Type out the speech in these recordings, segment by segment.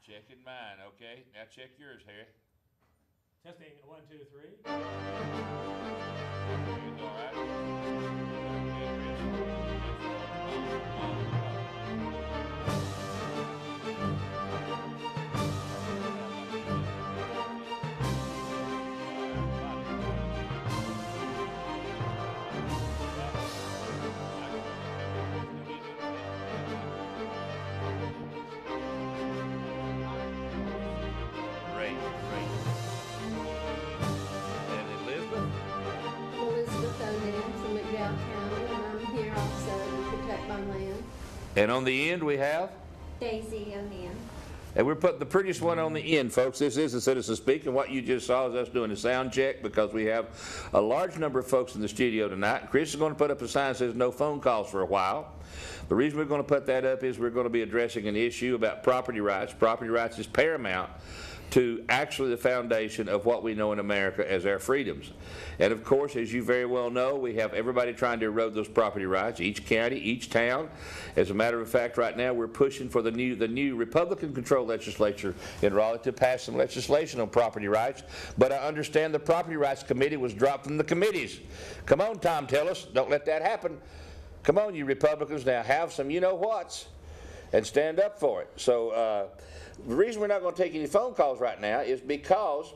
Checking mine, okay? Now check yours, Harry. Testing 1, 2, 3. Everything's all right? Great, great. And Elizabeth? Elizabeth O'Neill from McDowell County, and I'm here also to protect my land. And on the end we have? Daisy O'Neill. And we're putting the prettiest one on the end, folks. This is the Citizen Speak, and what you just saw is us doing a sound check because we have a large number of folks in the studio tonight. Chris is going to put up a sign that says no phone calls for a while. The reason we're going to put that up is we're going to be addressing an issue about property rights. Property rights is paramount to actually the foundation of what we know in America as our freedoms. And of course, as you very well know, we have everybody trying to erode those property rights, each county, each town. As a matter of fact, right now we're pushing for the new Republican-controlled legislature in Raleigh to pass some legislation on property rights. But I understand the Property Rights Committee was dropped from the committees. Come on, Tom Tillis, don't let that happen. Come on, you Republicans, now have some you-know-whats and stand up for it. So the reason we're not going to take any phone calls right now is because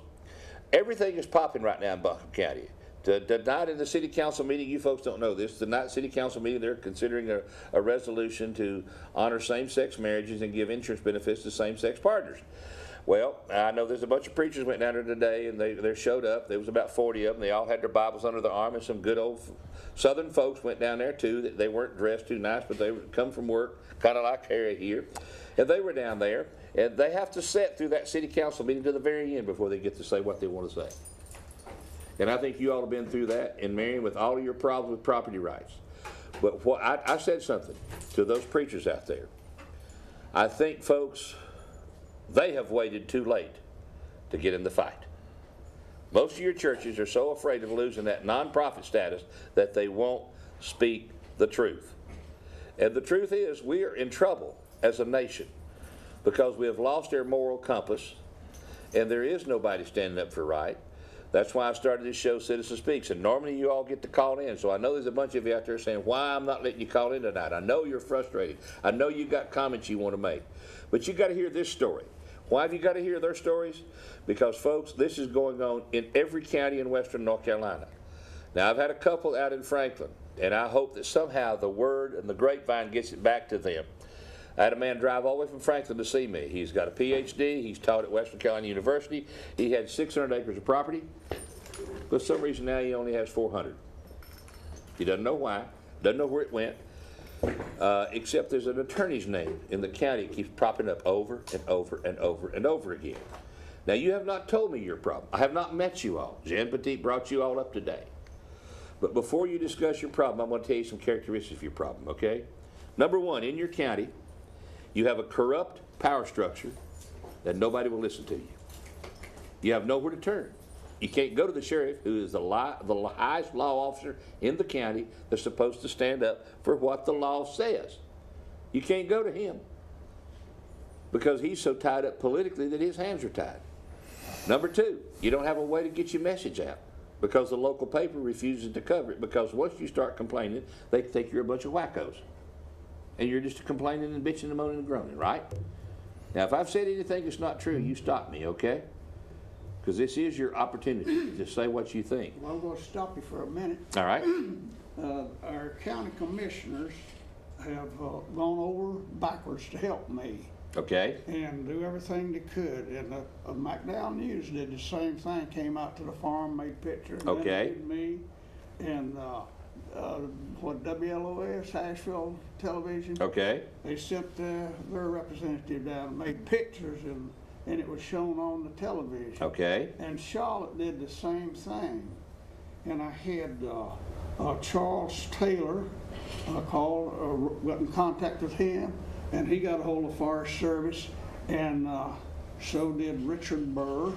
everything is popping right now in Buncombe County. Tonight in the city council meeting, you folks don't know this, tonight city council meeting, they're considering a resolution to honor same-sex marriages and give insurance benefits to same-sex partners. Well, I know there's a bunch of preachers went down there today, and they showed up. There was about 40 of them. They all had their Bibles under their arm, and some good old Southern folks went down there too. They weren't dressed too nice, but they would come from work, kind of like Harry here. And they were down there, and they have to sit through that city council meeting to the very end before they get to say what they want to say. And I think you all have been through that in Marion with all of your problems with property rights. But I said something to those preachers out there. I think, folks, they have waited too late to get in the fight. Most of your churches are so afraid of losing that nonprofit status that they won't speak the truth. And the truth is, we are in trouble as a nation because we have lost our moral compass, and there is nobody standing up for right. That's why I started this show, Citizen Speaks, and normally you all get to call in. So I know there's a bunch of you out there saying, why I'm not letting you call in tonight. I know you're frustrated. I know you got comments you want to make. But you got to hear this story. Why have you got to hear their stories? Because, folks, this is going on in every county in western North Carolina. Now, I've had a couple out in Franklin, and I hope that somehow the word and the grapevine gets it back to them. I had a man drive all the way from Franklin to see me. He's got a PhD. He's taught at Western Carolina University. He had 600 acres of property. For some reason now he only has 400. He doesn't know why, doesn't know where it went, except there's an attorney's name in the county. It keeps popping up over and over and over and over again. Now, you have not told me your problem. I have not met you all. Jan Petit brought you all up today. But before you discuss your problem, I'm going to tell you some characteristics of your problem, okay? Number one, in your county, you have a corrupt power structure that nobody will listen to you. You have nowhere to turn. You can't go to the sheriff, who is the highest law officer in the county that's supposed to stand up for what the law says. You can't go to him because he's so tied up politically that his hands are tied. Number two, you don't have a way to get your message out because the local paper refuses to cover it, because once you start complaining, they think you're a bunch of wackos. And you're just complaining and bitching and moaning and groaning, right? Now, if I've said anything that's not true, you stop me, okay? Because this is your opportunity to say what you think. Well, I'm going to stop you for a minute. All right? Our county commissioners have gone over backwards to help me Okay. and do everything they could. And McDowell News did the same thing, came out to the farm, made pictures, and Okay. interviewed me. And WLOS, Asheville Television, Okay. they sent their representative down and made pictures, and it was shown on the television. Okay. And Charlotte did the same thing. And I had Charles Taylor called, got in contact with him, and he got a hold of Forest Service, and so did Richard Burr,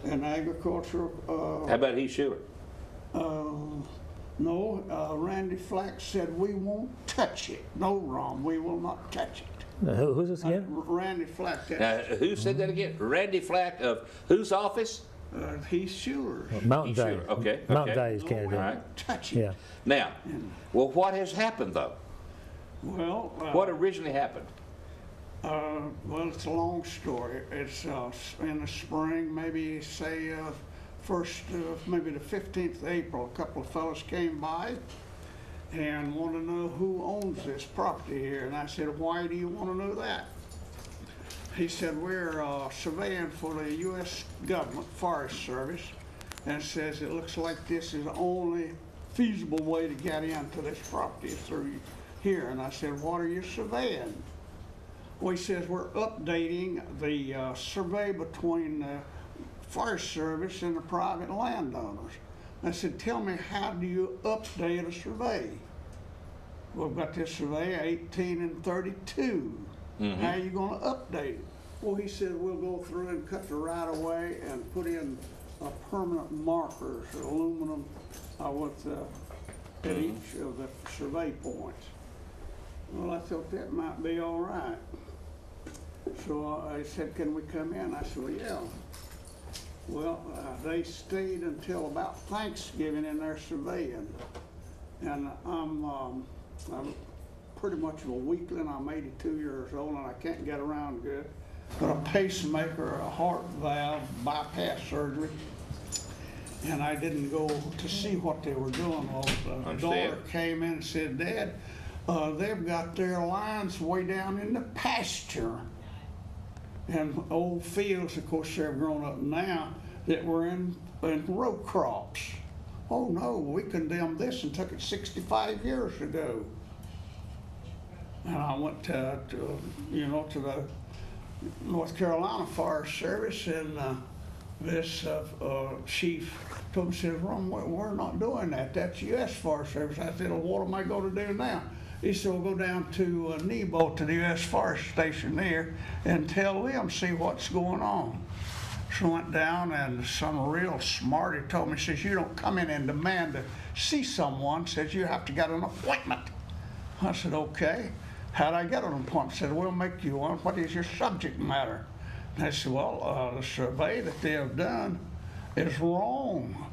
an agricultural. How about Heath Schuler? No, Randy Flack said, we won't touch it. No, Ron, we will not touch it. Who's this again? Randy Flack, Now, who said that again? Randy Flack of whose office? he's Schuler's. Mountain Sure. Day. Okay. Mountain okay. Day is All candidate. right. Touch it. Yeah. Now, well, what has happened though? Well, What originally happened? well, it's a long story. It's in the spring, maybe say maybe the 15th of April, a couple of fellas came by and wanted to know who owns this property here. And I said, why do you want to know that? He said, we're surveying for the U.S. government Forest Service, and says it looks like this is the only feasible way to get into this property through here. And I said, what are you surveying? Well, he says, we're updating the survey between the Forest Service and the private landowners. I said, tell me, how do you update a survey? We've got this survey 18 and 32. How are you going to update it? Well, he said, we'll go through and cut the right of way and put in permanent markers, aluminum, at each of the survey points. Well, I thought that might be all right. So I said, can we come in? I said, well, yeah. Well, they stayed until about Thanksgiving in their surveying. And I'm pretty much of a weakling. I'm 82 years old and I can't get around good. Got a pacemaker, a heart valve, bypass surgery. And I didn't go to see what they were doing. Well, the daughter came in and said, Dad, they've got their lines way down in the pasture. And old fields, of course, they're grown up now, that were in row crops. Oh no, we condemned this and took it 65 years ago. And I went to the North Carolina Forest Service, and this chief told me, said, Ron, we're not doing that. That's U.S. Forest Service. I said, well, what am I going to do now? He said, we'll go down to Nebo, to the U.S. Forest Station there, and tell them, see what's going on. So I went down, and some real smarty told me, says, you don't come in and demand to see someone, says you have to get an appointment. I said, okay. How'd I get an appointment? Said, we'll make you one. What is your subject matter? And I said, well, the survey that they have done is wrong.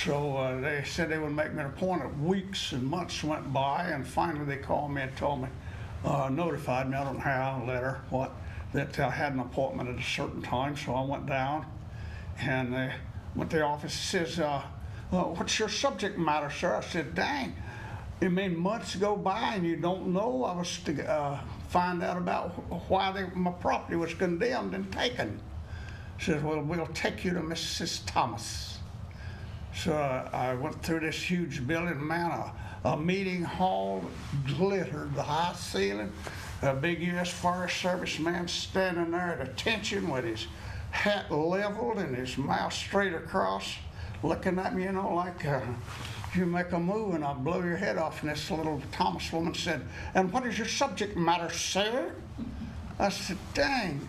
So they said they would make me an appointment. Weeks and months went by, and finally they called me and told me, notified me, I don't know how, letter, that I had an appointment at a certain time. So I went down, and they went to the office and says, what's your subject matter, sir? I said, dang, you mean months go by and you don't know? I was to find out about why my property was condemned and taken. He says, well, we'll take you to Mrs. Thomas. So I went through this huge building, man, a meeting hall glittered, the high ceiling, a big U.S. Forest Service man standing there at attention with his hat leveled and his mouth straight across, looking at me, like you make a move and I'll blow your head off. And this little Thomas woman said, and what is your subject matter, sir? I said, dang,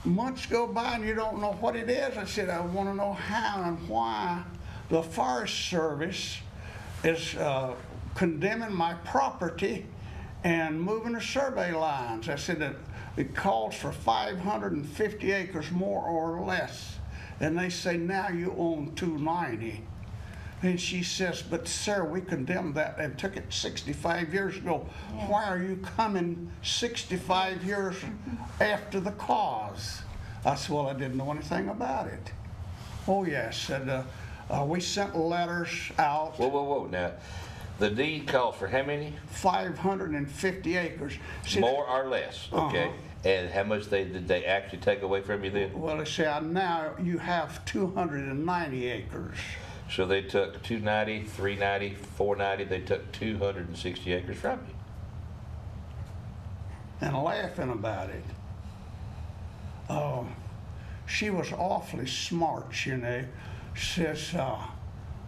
months go by and you don't know what it is? I said, I want to know how and why the Forest Service is condemning my property and moving the survey lines. I said that it calls for 550 acres more or less. And they say, now you own 290. And she says, but sir, we condemned that and took it 65 years ago. Why are you coming 65 years after the cause? I said, well, I didn't know anything about it. Oh yes, said, we sent letters out. Whoa. Now, the deed calls for how many? 550 acres. See, more or less, okay. And how much did they actually take away from you then? Well, they say now you have 290 acres. So they took 290, 390, 490, they took 260 acres from you. And laughing about it. She was awfully smart, says,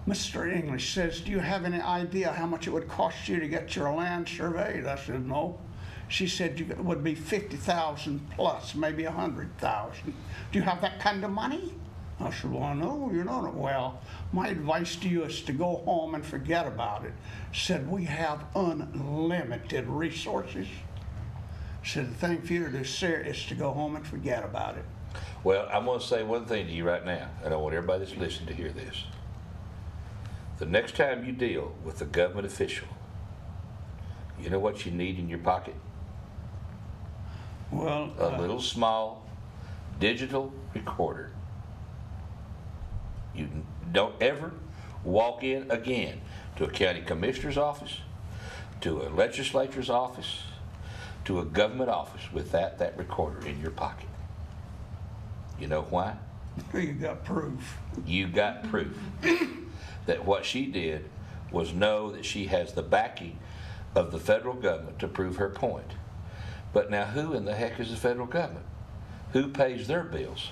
Mr. English says, do you have any idea how much it would cost you to get your land surveyed? I said, no. She said it would be 50,000 plus, maybe 100,000. Do you have that kind of money? I said, well, no, you don't. Well, my advice to you is to go home and forget about it. Said, we have unlimited resources. So the thing for you to do, sir, is to go home and forget about it. Well, I'm going to say one thing to you right now, and I want everybody that's listening to hear this. The next time you deal with a government official, you know what you need in your pocket? Well, A little small digital recorder. You don't ever walk in again to a county commissioner's office, to a legislature's office, to a government office with that recorder in your pocket. You know why? you got proof. You got proof that what she did was know that she has the backing of the federal government to prove her point. But now who in the heck is the federal government? Who pays their bills?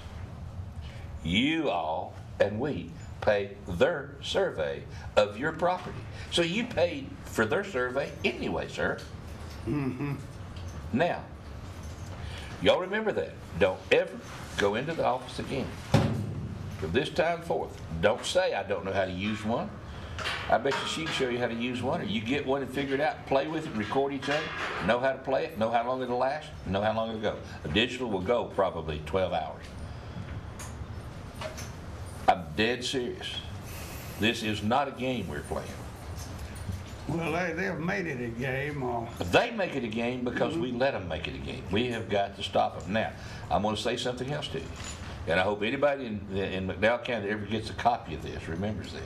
You all and we pay their survey of your property. So you paid for their survey anyway, sir. Now, y'all remember that. Don't ever go into the office again. From this time forth, don't say I don't know how to use one. I bet you she can show you how to use one, or you get one and figure it out, play with it, record each other, know how to play it, know how long it'll last, know how long it'll go. A digital will go probably 12 hours. I'm dead serious. This is not a game we're playing. Well, they've made it a game. They make it a game because we let them make it a game. We have got to stop them. Now, I'm going to say something else to you. And I hope anybody in McDowell County that ever gets a copy of this remembers this.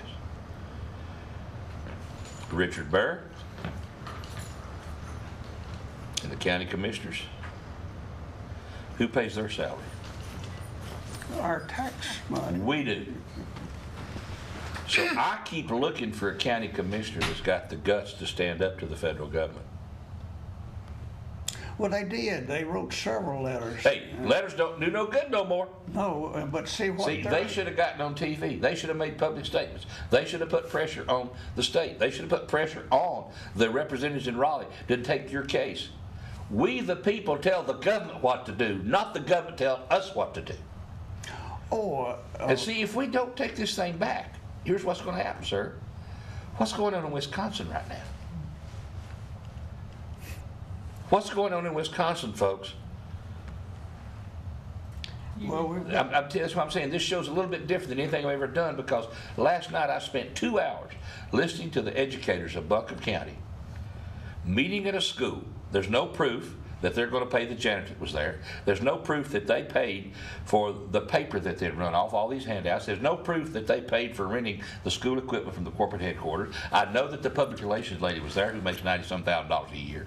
Richard Burr and the county commissioners, who pays their salary? Our tax money. We do. So I keep looking for a county commissioner that's got the guts to stand up to the federal government. Well, they did. They wrote several letters. Hey, letters don't do no good no more. No, but see what See, they should have gotten on TV. They should have made public statements. They should have put pressure on the state. They should have put pressure on the representatives in Raleigh to take your case. We, the people, tell the government what to do, not the government tell us what to do. And see, if we don't take this thing back, here's what's going to happen, sir. What's going on in Wisconsin right now? What's going on in Wisconsin, folks? well, That's what I'm saying. This show's a little bit different than anything I've ever done, because last night I spent 2 hours listening to the educators of Buncombe County meeting at a school. There's no proof that they're going to pay the janitor that was there. There's no proof that they paid for the paper that they'd run off, all these handouts. There's no proof that they paid for renting the school equipment from the corporate headquarters. I know that the public relations lady was there, who makes $90-some thousand a year.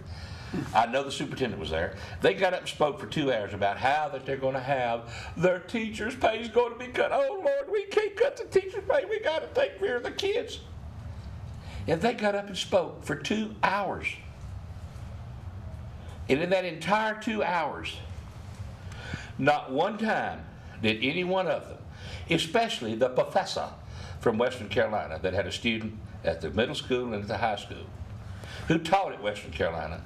I know the superintendent was there. They got up and spoke for 2 hours about how that they're going to have their teachers' pay is going to be cut. Oh, Lord, we can't cut the teachers' pay. We got to take care of the kids. And they got up and spoke for 2 hours. And in that entire 2 hours, not one time did any one of them, especially the professor from Western Carolina that had a student at the middle school and at the high school, who taught at Western Carolina,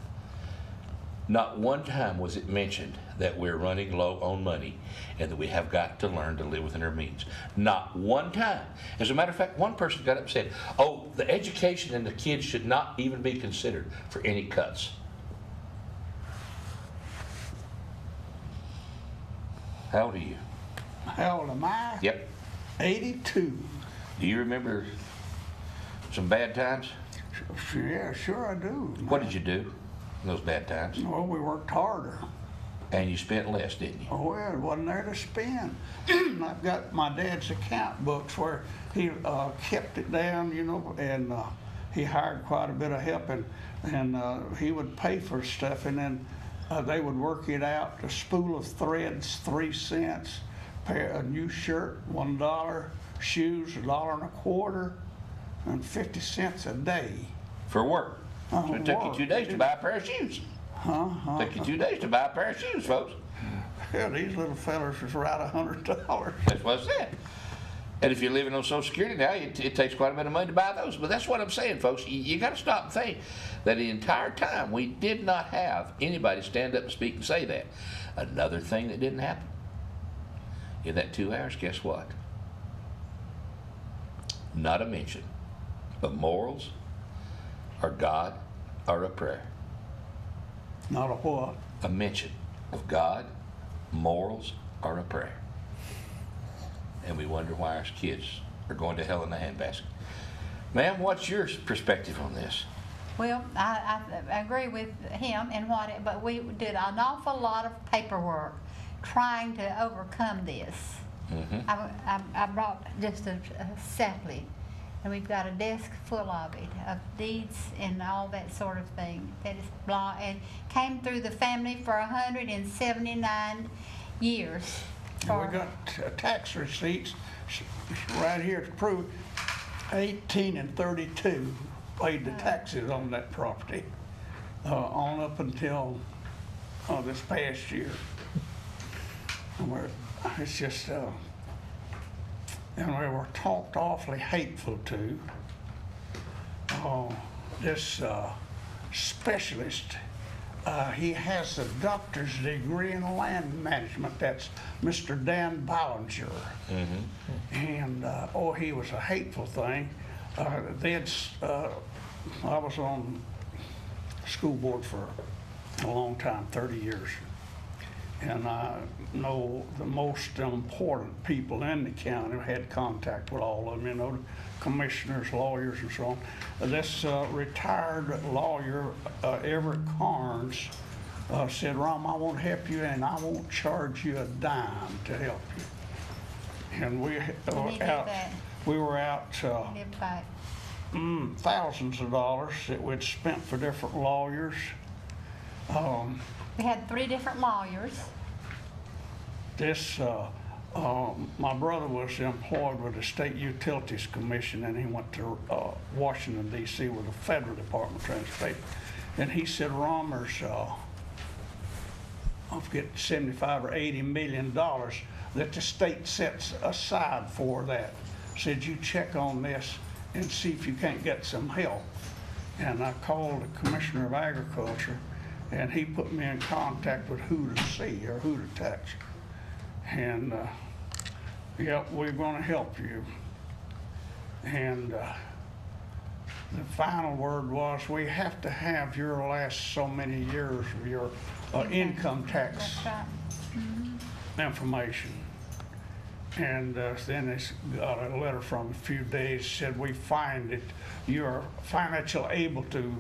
not one time was it mentioned that we're running low on money and that we have got to learn to live within our means. Not one time. As a matter of fact, one person got up and said, oh, the education and the kids should not even be considered for any cuts. How old are you? how old am I? Yep. 82. Do you remember some bad times? Yeah, sure I do. What did you do in those bad times? Well, we worked harder. And you spent less, didn't you? Oh, well, it wasn't there to spend. I've got my dad's account books where he kept it down, you know, and he hired quite a bit of help, and he would pay for stuff, and then they would work it out. A spool of threads, 3 cents. A new shirt, $1. Shoes, $1.25, and 50 cents a day. For work. So it took you work. 2 days to buy a pair of shoes. Took you 2 days to buy a pair of shoes, folks. Yeah, these little fellas was right $100. That's what I said. And if you're living on Social Security now, it takes quite a bit of money to buy those. But that's what I'm saying, folks. You got to stop and think that the entire time we did not have anybody stand up and speak and say that. Another thing that didn't happen in that 2 hours, guess what? Not a mention of morals or God or a prayer. Not a what? a mention of God, morals, or a prayer. And we wonder why our kids are going to hell in a handbasket. Ma'am, what's your perspective on this? Well, I agree with him and but we did an awful lot of paperwork trying to overcome this. I brought just a sapling, and we've got a desk full of it, of deeds and all that sort of thing. That is and came through the family for 179 years. And we got tax receipts right here to prove 18 and 32 paid the taxes on that property on up until this past year. It's just, and we were talked awfully hateful to. This specialist, he has a doctor's degree in land management. That's Mr. Dan Ballinger. And, he was a hateful thing. I was on school board for a long time, 30 years. And I know the most important people in the county. I had contact with all of them, the commissioners, lawyers, and so on. This retired lawyer, Everett Carnes, said, Rom, I won't help you and I won't charge you a dime to help you. And we were out thousands of dollars that we'd spent for different lawyers. We had 3 different lawyers. My brother was employed with the State Utilities Commission, and he went to Washington, D.C. with the Federal Department of Transportation. And he said, Rom, there's, I forget, $75 or $80 million that the state sets aside for that. Said, you check on this and see if you can't get some help. And I called the Commissioner of Agriculture, and he put me in contact with who to see or who to touch. And, yep, we're going to help you. And the final word was, we have to have your last so many years of your income tax information. And then they got a letter from a few days, said, we find that you're financially able to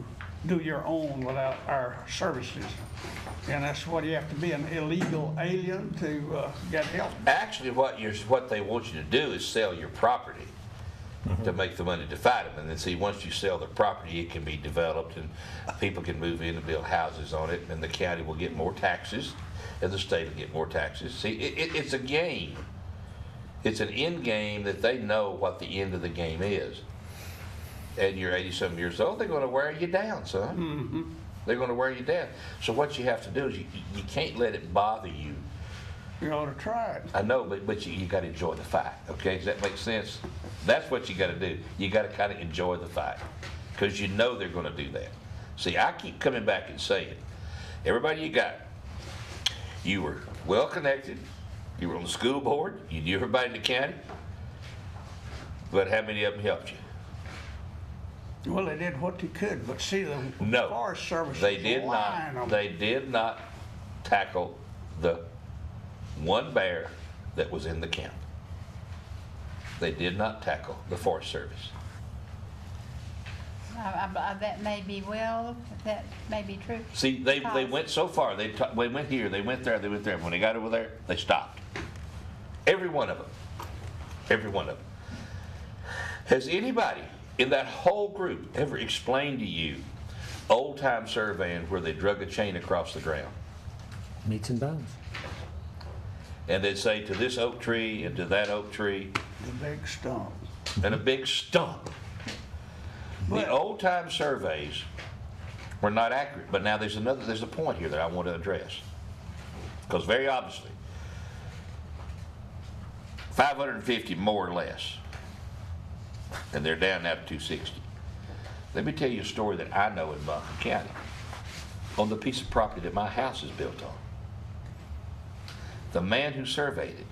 do your own without our services. And that's what you have to be, an illegal alien to get help. Actually, what they want you to do is sell your property to make the money to fight them. And then see, once you sell the property, it can be developed and people can move in and build houses on it, and the county will get more taxes and the state will get more taxes. See, it's a game. It's an end game that they know what the end of the game is. And you're 80-some years old, they're going to wear you down, son. They're going to wear you down. So what you have to do is you can't let it bother you. You ought to try it. I know, but you got to enjoy the fight, okay? Does that make sense? That's what you got to do. You got to kind of enjoy the fight because you know they're going to do that. See, I keep coming back and saying, everybody you got, you were well connected, you were on the school board, you knew everybody in the county, but how many of them helped you? Well, they did what they could, but see, the No, Forest Service they did not. They did not tackle the one bear that was in the county. They did not tackle the Forest Service. That may be that may be true. See, they went so far. They went here, they went there, they went there. When they got over there, they stopped. Every one of them. Every one of them. Has anybody in that whole group ever explained to you old-time surveying where they drug a chain across the ground? Meats and bones. And they'd say to this oak tree and to that oak tree. The big stump. And a big stump. The old-time surveys were not accurate, but now there's a point here that I want to address. Because very obviously, 550 more or less, and they're down now to 260. Let me tell you a story that I know in Buncombe County on the piece of property that my house is built on. The man who surveyed it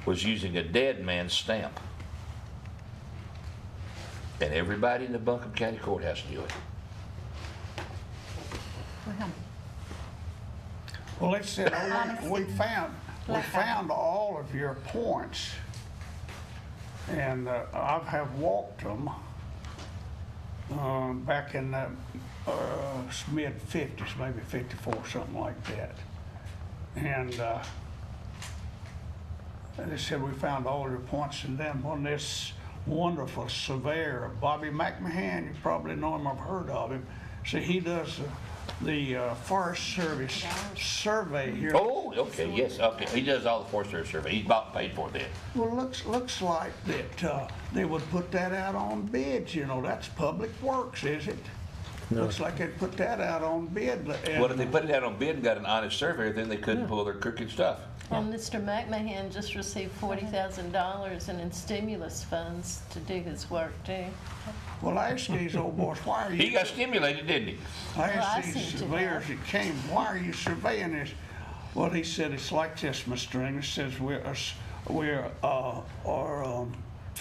was using a dead man's stamp. And everybody in the Buncombe County Courthouse knew it. Well, Well, they said, oh, we found all of your points. And I have walked them back in the mid-50s, maybe 54, something like that. And they said, we found all your points. And then when this wonderful surveyor, Bobby McMahon, you probably know him, I've heard of him. See, he does the Forest Service survey here. Oh, okay, yes, okay. He does all the Forest Service survey. He's bought and paid for that. Well, looks like that they would put that out on bids, you know, that's public works, is it? No. Looks like they'd put that out on bid. and- Well, if they put it out on bid and got an honest surveyor, then they couldn't pull their crooked stuff. Well, Mr. McMahon just received $40,000 in stimulus funds to do his work too. Well, I asked these old boys, why are He you, got stimulated, didn't he? I Well, I asked these seem to surveyors have. that came, why are you surveying this? Well, he said, it's like this, Mr. English, says we're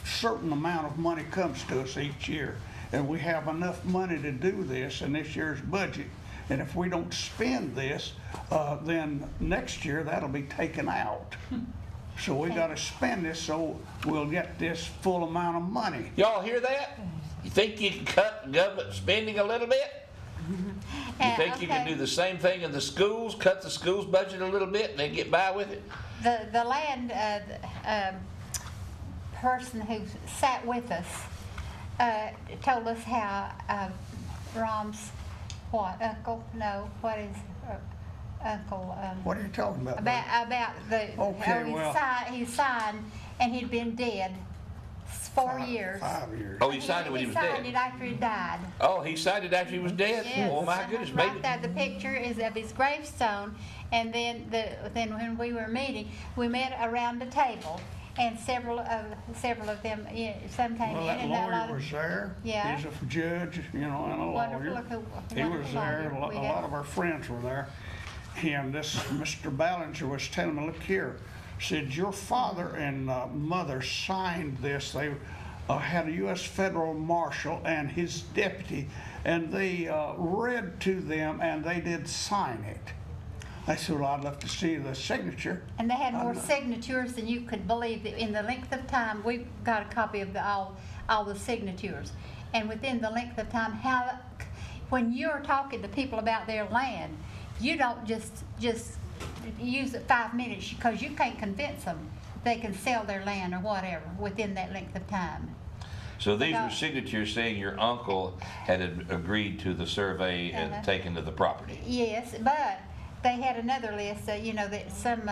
certain amount of money comes to us each year, and we have enough money to do this in this year's budget. And if we don't spend this, then next year that'll be taken out. So we gotta spend this so we'll get this full amount of money. Y'all hear that? You think you can cut government spending a little bit? You think you can do the same thing in the schools, cut the schools' budget a little bit and then get by with it? The land person who sat with us told us how Rom's uncle? No, what is uncle? What are you talking about? About the Okay, well- he signed and he'd been dead 4 years. 5 years. Oh, he signed it when he was signed it dead? after he died. Oh, he signed it after he was dead? Yes. Oh, my goodness, maybe. Right there, the picture is of his gravestone, and then when we were meeting, we met around the table, and several of them, some came Well, in, that and a lot lawyer of. was there. Yeah. He's a judge, you know, and a Wonderful, lawyer. He was wonderful there, lawyer. a We lot had- of our friends were there. And this Mr. Ballinger was telling me, look here, said your father and mother signed this. They had a U.S. federal marshal and his deputy, and they read to them, and they did sign it. I said, well, I'd love to see the signature. And they had more signatures than you could believe. In the length of time, we got a copy of all the signatures. And within the length of time, when you're talking to people about their land, you don't just use it 5 minutes, because you can't convince them they can sell their land or whatever within that length of time. So these were signatures saying your uncle had agreed to the survey and taken to the property. Yes, but they had another list, that some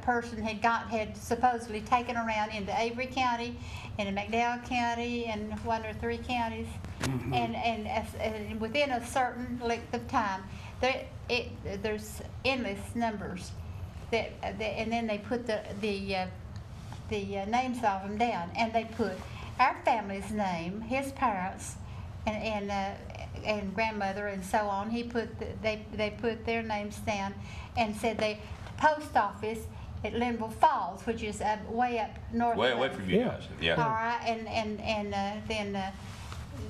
person had supposedly taken around into Avery County, into McDowell County, and one or 3 counties, and within a certain length of time, there's endless numbers and then they put the names of them down, and they put our family's name, his parents, and grandmother and so on. They put their names down and said the post office at Linville Falls, which is way up north. Way of away us. from you Yeah. guys, yeah. All right, and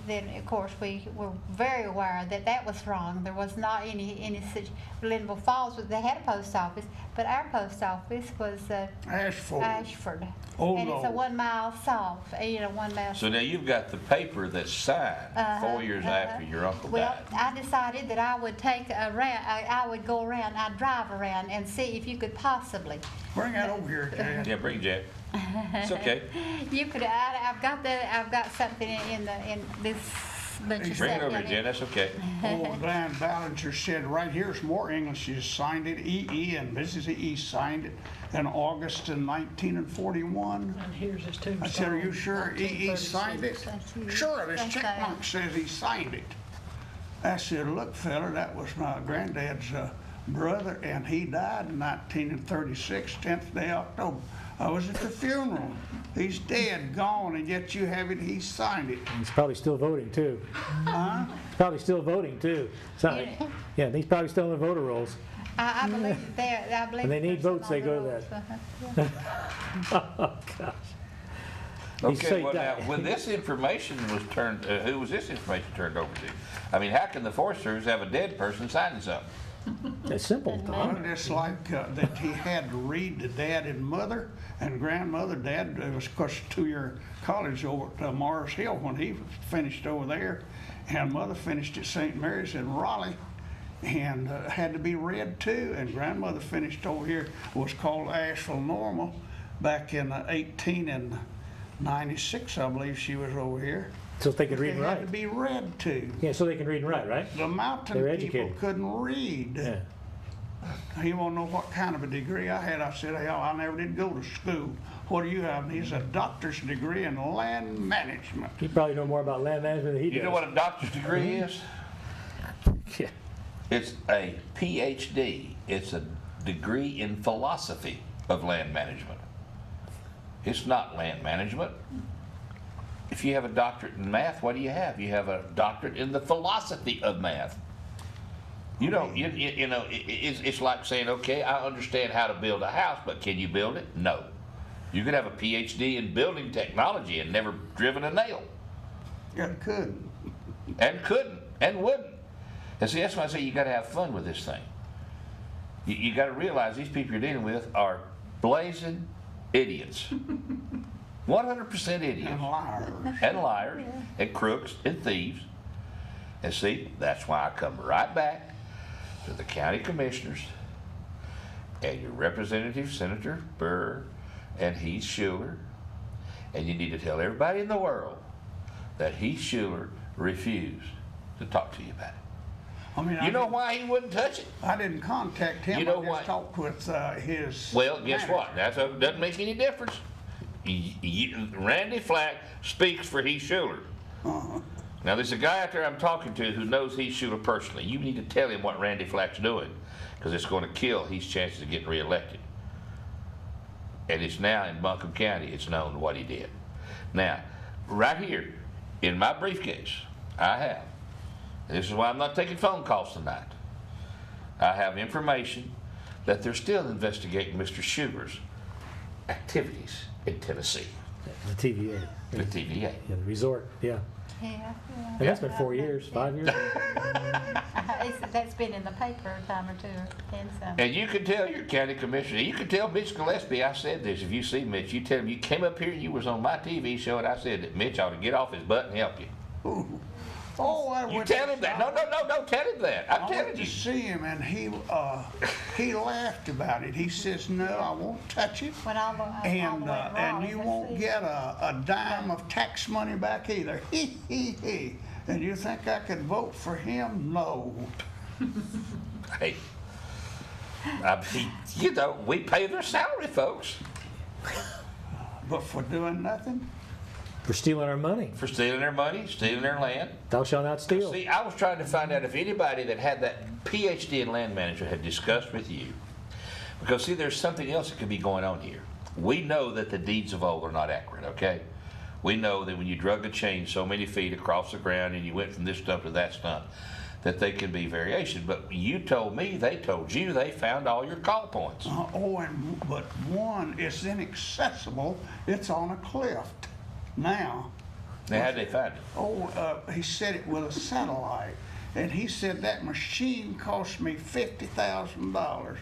then of course we were very aware that was wrong. There was not any such. Linville Falls, they had a post office, but our post office was Ashford. Oh, And it's a no. 1 mile south, 1 mile. So now you've got the paper that's signed 4 years after your uncle Well, died. I decided that I would I would go around, I'd drive around and see if you could possibly. Bring that over here, Jan. Yeah, bring Jack. It's okay. You could. I've got something in this bunch of Bring it stuff over, down there. Jen, that's okay. Oh, Dan Ballinger said, right here's more English. He signed it. E.E. and Mrs. E. signed it in August in 1941. And here's his tombstone. I said, are you sure E.E. signed it? That's huge. Sure, this That's check mark says he signed it. I said, look, fella, that was my granddad's brother, and he died in 1936, 10th day of October. I was at the funeral. He's dead, gone, and yet you have it, he signed it. He's probably still voting too. Huh? He's probably still voting too. So, yeah, he's probably still in the voter rolls. I believe there. I believe When they need there's votes, some they go on to the rolls. Oh, gosh. He's Okay, so well now, di- when this information was turned, who was this information turned over to? I mean, how can the Forest Service have a dead person signing something? It's simple. Well, just like that he had to read to dad and mother and grandmother. Dad was, of course, 2-year college over at Mars Hill when he finished over there, and mother finished at St. Mary's in Raleigh, and had to be read too. And grandmother finished over here, was called Asheville Normal, back in 1896, I believe she was over here. So they can read and They had write. to be read to. Yeah, so they can read and write, right? The mountain They're people educated. couldn't read. Yeah. He won't know what kind of a degree I had. I said, hell, I never did go to school. What do you have? And he's a doctor's degree in land management. You probably know more about land management than he does. You know what a doctor's degree is? Yeah. It's a PhD. It's a degree in philosophy of land management. It's not land management. If you have a doctorate in math, what do you have? You have a doctorate in the philosophy of math. You don't, you know, it's like saying, okay, I understand how to build a house, but can you build it? No. You could have a PhD in building technology and never driven a nail. Yeah, couldn't. And couldn't, and wouldn't. And see, that's why I say you got to have fun with this thing. You got to realize these people you're dealing with are blazing idiots. 100% idiots. And liars. And liars, and crooks, and thieves. And see, that's why I come right back to the county commissioners and your representative, Senator Burr, and Heath Schuler. And you need to tell everybody in the world that Heath Schuler refused to talk to you about it. I mean, You know why he wouldn't touch it? I didn't contact him. You know I just what? talked with his. Well, guess manager. what? That doesn't make any difference. Randy Flack speaks for Heath Schuler. Now, there's a guy out there I'm talking to who knows Heath Schuler personally. You need to tell him what Randy Flack's doing, because it's going to kill Heath's chances of getting reelected. And it's now in Buncombe County, it's known what he did. Now, right here in my briefcase, I have, and this is why I'm not taking phone calls tonight, I have information that they're still investigating Mr. Schuler's activities in Tennessee, The TVA. the TVA. Yeah, the resort, yeah. Yeah. And that's been 4 years, 5 years. That's been in the paper a time or two, and so. And you can tell your county commissioner, you can tell Mitch Gillespie I said this. If you see Mitch, you tell him you came up here and you was on my TV show and I said that Mitch ought to get off his butt and help you. Oh, I You went tell to him that. stop. No, don't tell him that. I'm I telling went you. to see him and he laughed about it. He says, "No, I won't touch it, Went all the way and wrong, you let's won't see. get a dime of tax money back either." He he. And you think I could vote for him? No. Hey, I mean, you know, we pay their salary, folks, But for doing nothing? For stealing our money. for stealing their money, stealing their land. Thou shalt not steal. See, I was trying to find out if anybody that had that PhD in land management had discussed with you. Because, see, there's something else that could be going on here. We know that the deeds of old are not accurate, okay? We know that when you drug a chain so many feet across the ground and you went from this stump to that stump, that they can be variation. But you told me, they told you, they found all your call points. But one is inaccessible. It's on a cliff. Now, Now, how'd they find it? he said it with a satellite, and he said that machine cost me $50,000.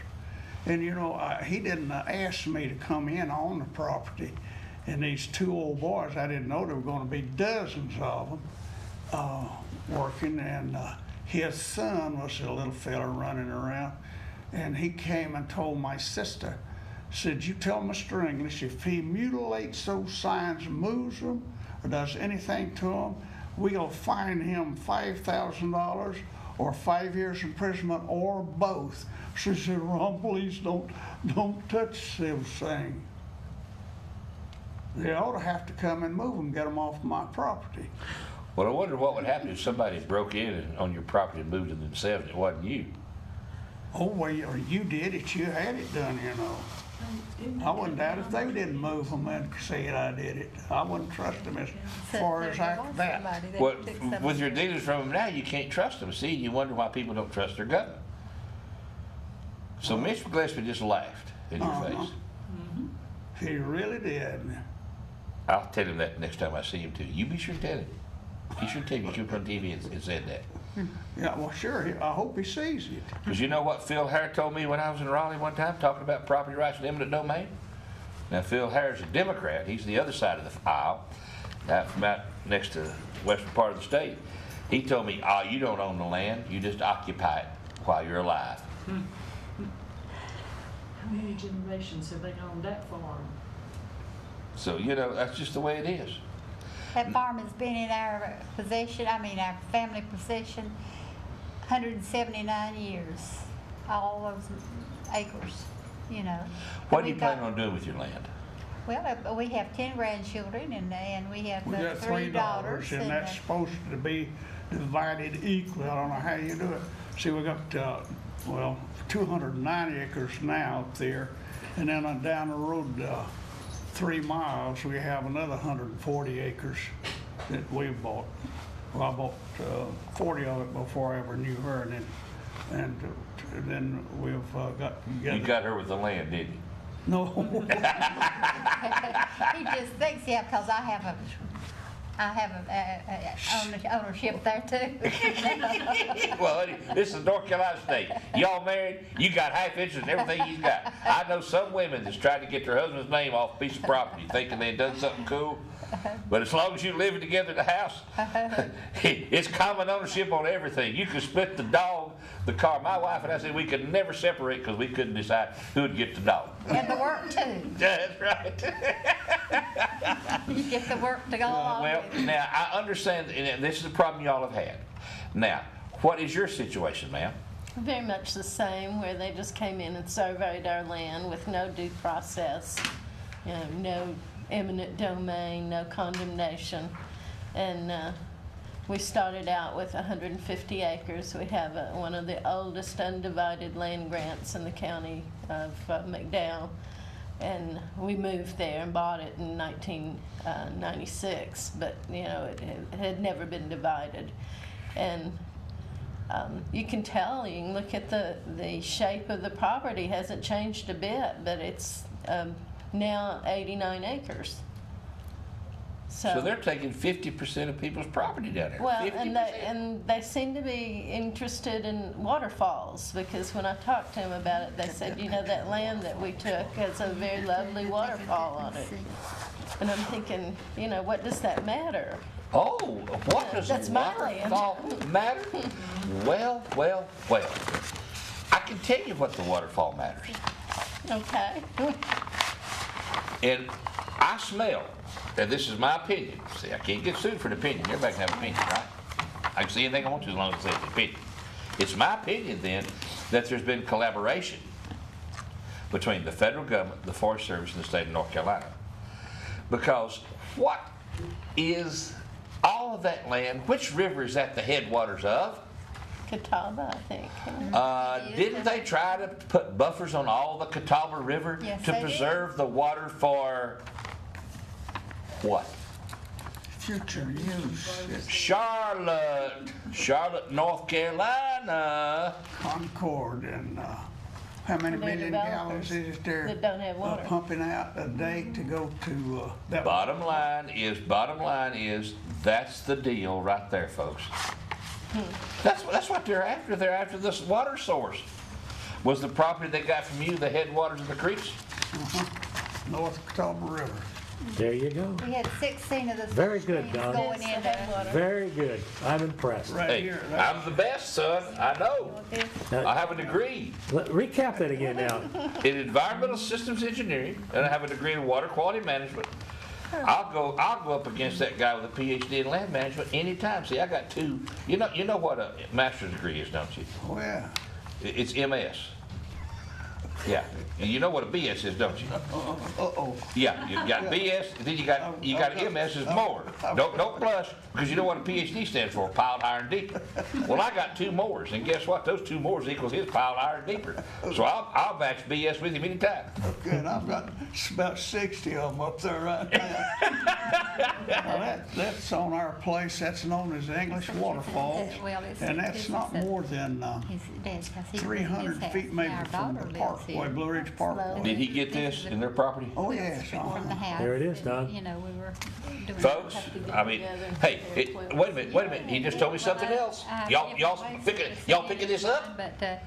And you know, he didn't ask me to come in on the property. And these two old boys, I didn't know there were going to be dozens of them working. And his son was a little fella running around, and he came and told my sister, said, "You tell Mr. English if he mutilates those signs, moves them, or does anything to them, we'll fine him $5,000 or 5 years imprisonment or both." She said, "Ron, please don't touch those things. They ought to have to come and move them, get them off my property." Well, I wonder what would happen if somebody broke in on your property and moved it themselves and it wasn't you. Oh, well, you did it. You had it done, you know. I wouldn't doubt if they didn't move them and said I did it. I wouldn't trust them as far as I could that. Well, with your dealings from them now, you can't trust them. See, you wonder why people don't trust their government. So Mitch Gillespie just laughed in your face. He really did. I'll tell him that next time I see him too. You be sure to tell him. Be sure to tell him you came on TV and said that. Yeah, well, sure, I hope he sees it. Because you know what Phil Hare told me when I was in Raleigh one time talking about property rights and eminent domain? Now, Phil Hare's a Democrat. He's the other side of the aisle, from out next to the western part of the state. He told me, oh, you don't own the land. You just occupy it while you're alive. How many generations have they owned that farm? So, you know, that's just the way it is. That farm has been in our possession, I mean, our family possession, 179 years, all those acres, you know. What do you We've plan got- on doing with your land? Well, we have 10 grandchildren and we have We got 3 daughters. daughters, and that's supposed to be divided equally. I don't know how you do it. See, we got, 290 acres now up there, and then down the road, 3 miles, we have another 140 acres that we bought. Well, I bought 40 of it before I ever knew her, and then we've got together. You got her with the land, didn't you? No. He just thinks, yeah, because I have a ownership there too. Well, this is North Carolina State. Y'all married, you got half interest in everything he's got. I know some women that's tried to get their husband's name off a piece of property thinking they done something cool. But as long as you're living together in the house, it's common ownership on everything. You can split the dog, the car. My wife and I said we could never separate because we couldn't decide who would get the dog. And the work too. That's right. You get the work to go along Well, with it. now I understand, and this is a problem y'all have had. Now, what is your situation, ma'am? Very much the same, where they just came in and surveyed our land with no due process, you know, no eminent domain, no condemnation. And we started out with 150 acres. We have one of the oldest undivided land grants in the county of McDowell. And we moved there and bought it in 1996, but you know, it had never been divided. And you can tell, you can look at the shape of the property, hasn't changed a bit, but it's now 89 acres. So they're taking 50% of people's property down there. Well, 50%. and they seem to be interested in waterfalls, because when I talked to them about it, they said, you know, that land that we took has a very lovely waterfall on it. And I'm thinking, you know, what does that matter? Oh, what does That's a my land. waterfall matter? Well. I can tell you what the waterfall matters. Okay. And I smell, and this is my opinion. See, I can't get sued for an opinion. Everybody can have an opinion, right? I can say anything I want to as long as it's an opinion. It's my opinion then that there's been collaboration between the federal government, the Forest Service, and the state of North Carolina. Because what is all of that land, which river is at the headwaters of? Catawba, I think. Didn't they try to put buffers on all the Catawba River Yes, to they did. preserve the water for what? Future use. Charlotte, North Carolina. Concord, and how many They're million developers gallons is it there? that don't have water. Pumping out a day to go to that. Bottom line is, that's the deal right there, folks. That's what they're after. They're after this water source. Was the property they got from you the headwaters of the creeks? North Catawba River. There you go. We had 16 of the Very good, streams Don. going in there. Very good. I'm impressed. Right Hey, here. I'm the best, son. I know. Now, I have a degree recap that again now. in environmental systems engineering, and I have a degree in water quality management. I'll go up against that guy with a PhD in land management anytime. See, I got 2. You know what a master's degree is, don't you? Oh, yeah. It's MS. Yeah. And you know what a BS is, don't you? Uh-oh. Yeah, you got BS, then you got MS is more. Don't blush, because you know what a PhD stands for, piled higher and deeper. Well, I got 2 mores, and guess what? Those 2 mores equals his piled higher and deeper. So I'll match BS with him anytime. Good. I've got about 60 of them up there right now. That's on our place, that's known as English Waterfalls. Well, it's- And that's not more than His dad's house. He lives in 300 his feet house. maybe Our from daughter the lives here. Parkway, Blue Ridge Parkway. Did he get this in their property? Oh, yes. From the house. There it is, and, Don. You know, we were doing. Folks, I mean, hey, wait a minute, he just told me something else. Y'all picking this up? But,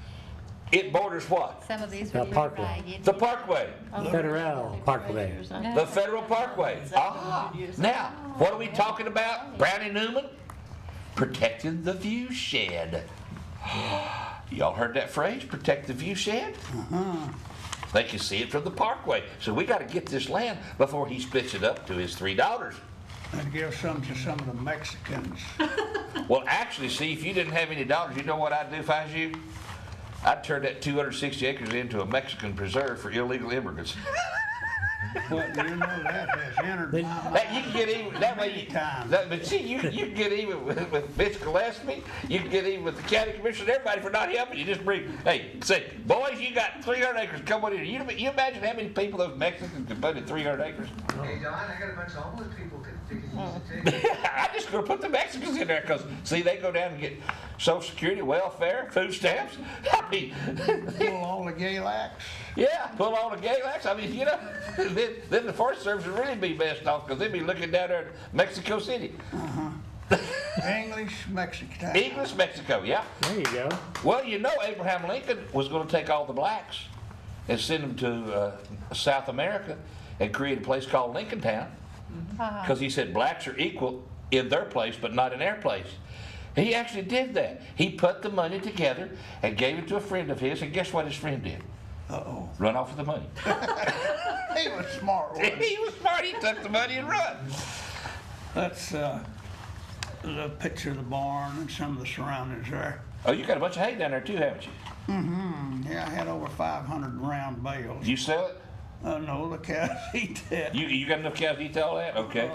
It borders what? some of these The were really Parkway. ragged. The Parkway, Federal Parkway. the Federal Parkway. Ah, now, what are we talking about, Brownie Newman? Protecting the view shed. Y'all heard that phrase, protect the view shed? They can see it from the Parkway. So we gotta get this land before he splits it up to his 3 daughters. And give some to some of the Mexicans. Well, actually, see, if you didn't have any daughters, you know what I'd do if I was you? I'd turn that 260 acres into a Mexican preserve for illegal immigrants. But you know that has entered my mind. That you can get even that way. Many times. But see, you can get even with Mitch Gillespie. You can get even with the county commissioner. Everybody for not helping. You just bring. Hey, say, boys, you got 300 acres. Come on in. You imagine how many people those Mexicans could put in 300 acres? Hey, Don, I got a bunch of homeless people that could use it too. I just gonna put the Mexicans in there because see, they go down and get Social Security, welfare, food stamps. I mean, Pull all the Galax. yeah, pull all the Galax. I mean, you know, then the Forest Service would really be messed off because they'd be looking down there at Mexico City. English, Mexican. English, Mexico, yeah. There you go. Well, you know, Abraham Lincoln was going to take all the blacks and send them to South America and create a place called Lincoln Town because he said blacks are equal in their place but not in their place. He actually did that. He put the money together and gave it to a friend of his, and guess what his friend did? Uh-oh. Run off with the money. He was smart, wasn't he? He was smart. He took the money and run. That's the picture of the barn and some of the surroundings there. Oh, you got a bunch of hay down there too, haven't you? Yeah, I had over 500 round bales. You sell it? No, the cows eat that. You got enough cows to eat all that? Okay.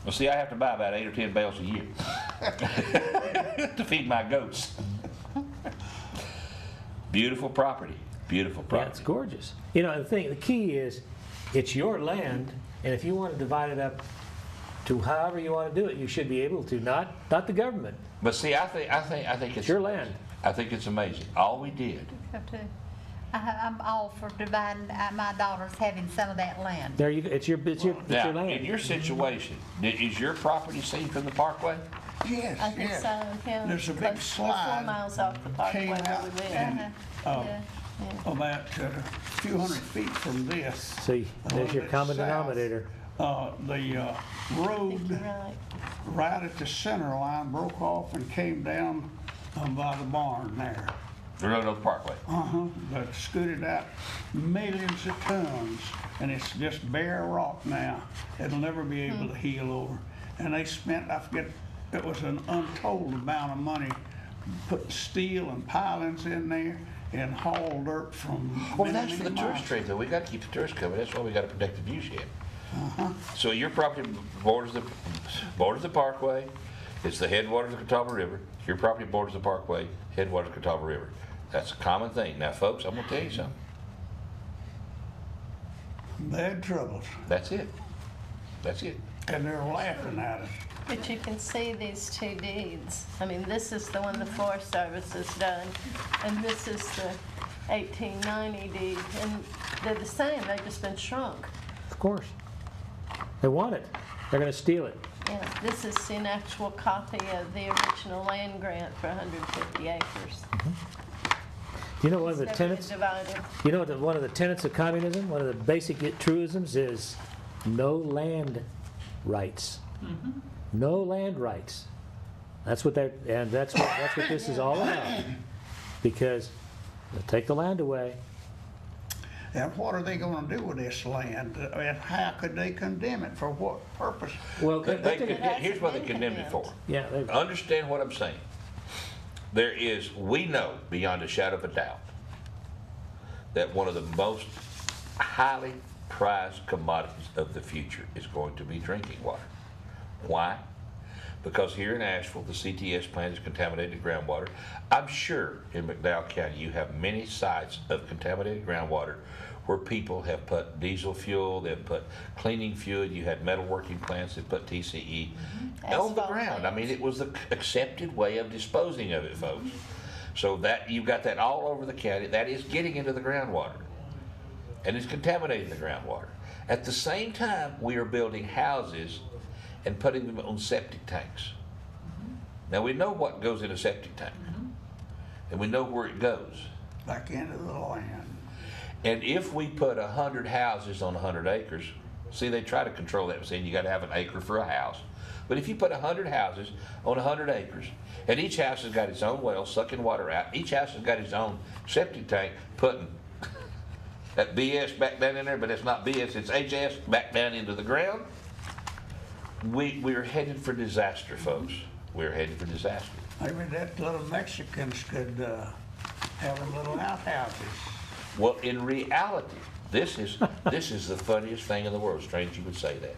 Well, see, I have to buy about 8 or 10 bales a year to feed my goats. Beautiful property. Beautiful Yeah, it's property. gorgeous. You know, the key is, it's your land, and if you want to divide it up to however you want to do it, you should be able to, not the government. But see, I think It's your land. I think it's amazing. All we did. So too. I'm all for dividing, my daughter's having some of that land. There you go. It's your Now, land. in your situation, is your property seen from the Parkway? Yes, I think yes. so, yeah. There's a big We're 4 slide miles off the parkway came where out we live. and Yeah. about a few hundred feet from this. See, there's your it's common south. denominator. The road Right. right at the center line broke off and came down by the barn there. The road on the Parkway. That scooted out millions of tons, and it's just bare rock now. It'll never be able to heal over. And they spent, I forget, it was an untold amount of money, putting steel and pilings in there and haul dirt from Well, many, that's for the many tourist miles. trade, though. We got to keep the tourists coming. That's why we got to protect the view shed. So your property borders the Parkway. It's the headwaters of the Catawba River. Your property borders the Parkway, headwaters of the Catawba River. That's a common thing. Now, folks, I'm going to tell you something. Bad troubles, That's it. That's it. and they're laughing at us. But you can see these 2 deeds. I mean, this is the one the Forest Service has done, and this is the 1890 deed, and they're the same, they've just been shrunk. Of course. They want it. They're going to steal it. Yeah, this is an actual copy of the original land grant for 150 acres. You know, one of the Never tenets. divided. You know, one of the tenets of communism, one of the basic truisms is no land rights. No land rights. That's what that's what this is all about. Because they'll take the land away. And what are they gonna do with this land? And how could they condemn it? For what purpose? Well, Here's what they condemned it for. yeah, Understand what I'm saying. We know beyond a shadow of a doubt that one of the most highly prized commodities of the future is going to be drinking water. Why? because here in Asheville, the CTS plant is contaminated groundwater. I'm sure in McDowell County, you have many sites of contaminated groundwater where people have put diesel fuel, they've put cleaning fluid, you had metalworking plants that put TCE on the Asphalt ground. I mean, plants. it was the accepted way of disposing of it, folks. So that, you've got that all over the county. That is getting into the groundwater, and it's contaminating the groundwater. At the same time, we are building houses and putting them on septic tanks. Now, we know what goes in a septic tank, and we know where it goes. Back into the land. And if we put 100 houses on 100 acres, see, they try to control that, saying you got to have an acre for a house. But if you put 100 houses on 100 acres, and each house has got its own well sucking water out, each house has got its own septic tank putting that BS back down in there, but it's not BS, it's HS back down into the ground, we're headed for disaster, folks. We're headed for disaster. Maybe that little Mexicans could have them little outhouses. Well, in reality, this is the funniest thing in the world. Strange you would say that.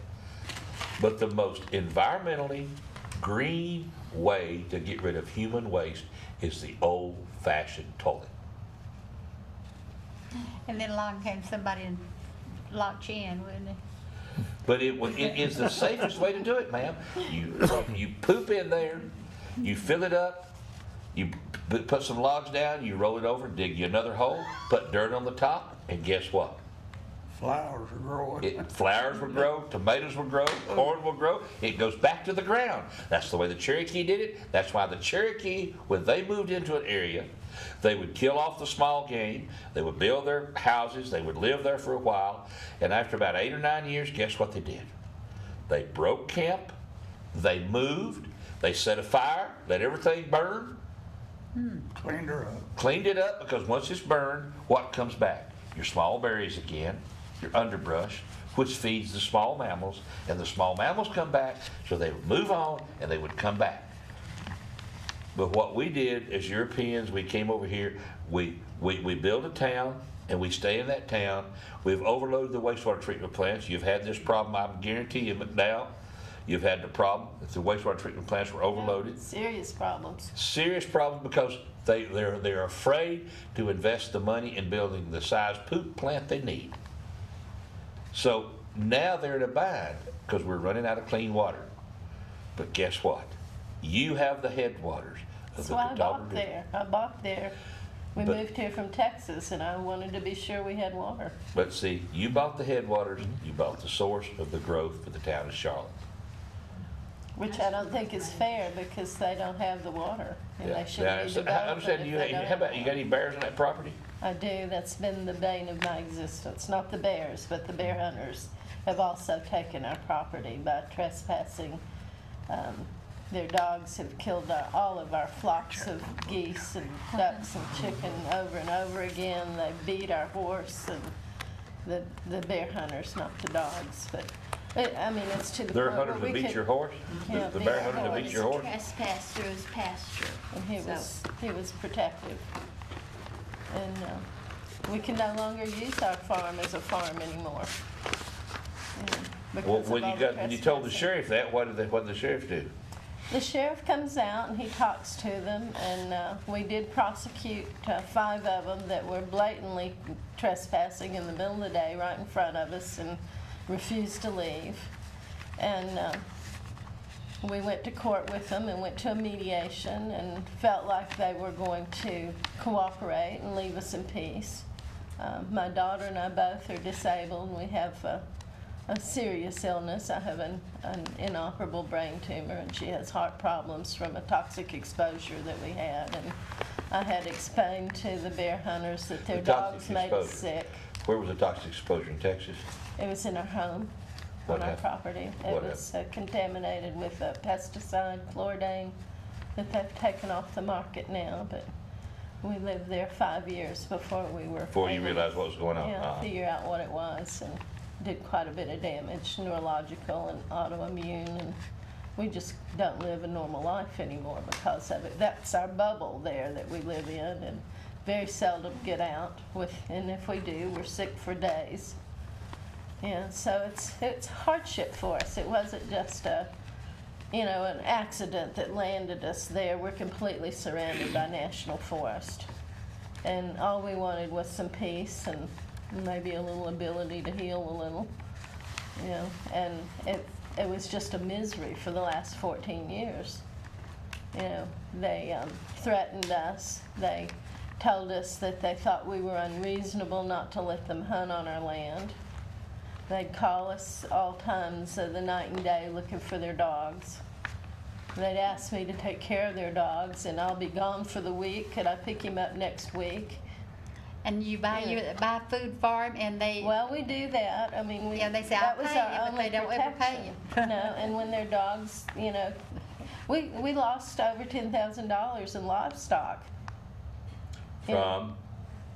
But the most environmentally green way to get rid of human waste is the old-fashioned toilet. And then along came somebody and locked you in, wouldn't it? But it is the safest way to do it, ma'am. You poop in there, you fill it up, you put some logs down, you roll it over, dig you another hole, put dirt on the top, and guess what? Flowers are growing. Flowers will grow, tomatoes will grow, corn will grow. It goes back to the ground. That's the way the Cherokee did it. That's why the Cherokee, when they moved into an area, they would kill off the small game. They would build their houses. They would live there for a while. And after about 8 or 9 years, guess what they did? They broke camp. They moved. They set a fire, let everything burn. Cleaned her up. Cleaned it up, because once it's burned, what comes back? Your small berries again, your underbrush, which feeds the small mammals, and the small mammals come back, so they would move on and they would come back. But what we did as Europeans, we came over here, we built a town, and we stay in that town. We've overloaded the wastewater treatment plants. You've had this problem, I guarantee you, McDowell. You've had the problem that the wastewater treatment plants were overloaded. Serious problems. Serious problem, because they're afraid to invest the money in building the size poop plant they need. So now they're in a bind because we're running out of clean water. But guess what? You have the headwaters of That's the why I Catawba bought River. there. I bought there. We But- moved here from Texas, and I wanted to be sure we had water. But see, you bought the headwaters, you bought the source of the growth for the town of Charlotte. Which I don't think is fair, because they don't have the water, and Yeah. they shouldn't Now, be so I developing understand if you, they don't how have about, you got any bears on that property? I do. That's been the bane of my existence. Not the bears, but the bear hunters have also taken our property by trespassing. Their dogs have killed all of our flocks of geese and ducks and chicken over and over again. They beat our horse, and the bear hunters, not the dogs. But I mean, it's to the There are point where hunters we that beat could- your horse? Yeah, The beat bear our hunter that horse. beat your horse? Trespass through his pasture. And he was protective. And we can no longer use our farm as a farm anymore. Well, when you told the sheriff that, what did the sheriff do? The sheriff comes out and he talks to them, and we did prosecute 5 of them that were blatantly trespassing in the middle of the day right in front of us and refused to leave. And we went to court with them and went to a mediation and felt like they were going to cooperate and leave us in peace. My daughter and I both are disabled, and we have a serious illness. I have an inoperable brain tumor, and she has heart problems from a toxic exposure that we had. And I had explained to the bear hunters that their The toxic dogs made us exposure. sick. Where was the toxic exposure, in Texas? It was in our home, What on our happened? property. It What was contaminated with a pesticide, chloridane, that they've taken off the market now. But we lived there 5 years before we were Before you able- realized what was going on? Yeah, figure out what it was, and did quite a bit of damage, neurological and autoimmune, and we just don't live a normal life anymore because of it. That's our bubble there that we live in, and very seldom get out with, and if we do, we're sick for days. Yeah, so it's hardship for us. It wasn't just you know, an accident that landed us there. We're completely surrounded by national forest. And all we wanted was some peace and maybe a little ability to heal a little, you know, and it was just a misery for the last 14 years. You know, they threatened us. They told us that they thought we were unreasonable not to let them hunt on our land. They'd call us all times of the night and day looking for their dogs. They'd ask me to take care of their dogs, and I'll be gone for the week. Could I pick him up next week? And you buy food for them, and they Well, we do that. I mean, yeah, they say that I'll was pay our you, but only they don't ever pay protection. you. No, and when their dogs, you know, we lost over $10,000 in livestock. You know,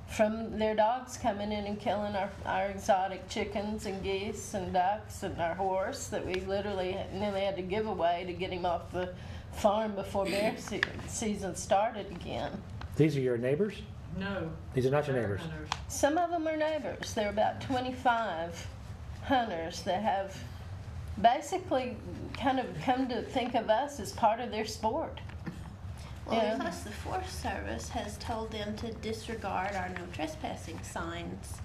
from their dogs coming in and killing our exotic chickens and geese and ducks and our horse that we literally nearly had to give away to get him off the farm before bear season started again. These are your neighbors? No. These are not your they're neighbors? hunters. Some of them are neighbors. There are about 25 hunters that have basically kind of come to think of us as part of their sport. Well, Yeah. plus the Forest Service has told them to disregard our no trespassing signs.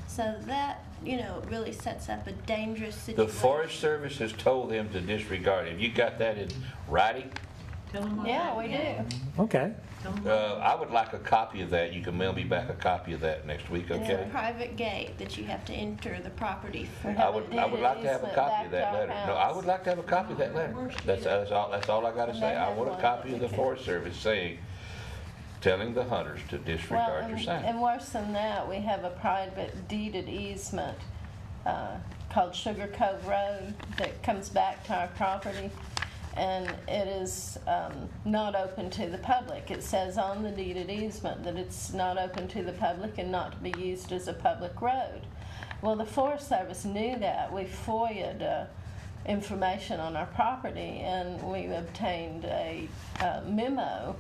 So that, you know, really sets up a dangerous The situation. Forest Service has told them to disregard. Have you got that in writing? Tell them what Yeah, that we means. do. Okay. Tell them what I would like a copy of that. You can mail me back a copy of that next week, It's okay? a private gate that you have to enter the property for. I would like to have a copy of that letter. No, I would like to have a copy of that letter. That's all I gotta say. I want a copy of the Forest Service saying, telling the hunters to disregard your sign. And worse than that, we have a private deeded easement called Sugar Cove Road that comes back to our property, and it is not open to the public. It says on the deeded easement that it's not open to the public and not to be used as a public road. Well, the Forest Service knew that. We FOIA'd information on our property, and we obtained a memo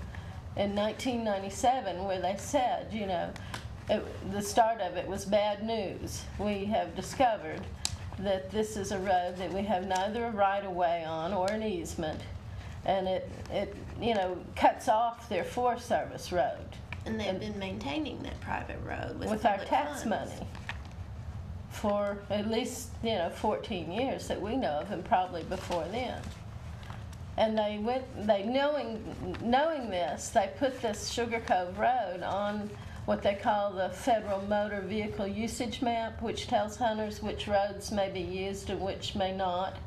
in 1997 where they said, you know, the start of it was bad news. We have discovered that this is a road that we have neither a right-of-way on or an easement, and it you know, cuts off their Forest Service road And they've been maintaining that private road with our public tax funds. money for at least, you know, 14 years that we know of, and probably before then. And they knowing this, they put this Sugar Cove Road on what they call the Federal Motor Vehicle Usage Map, which tells hunters which roads may be used and which may not.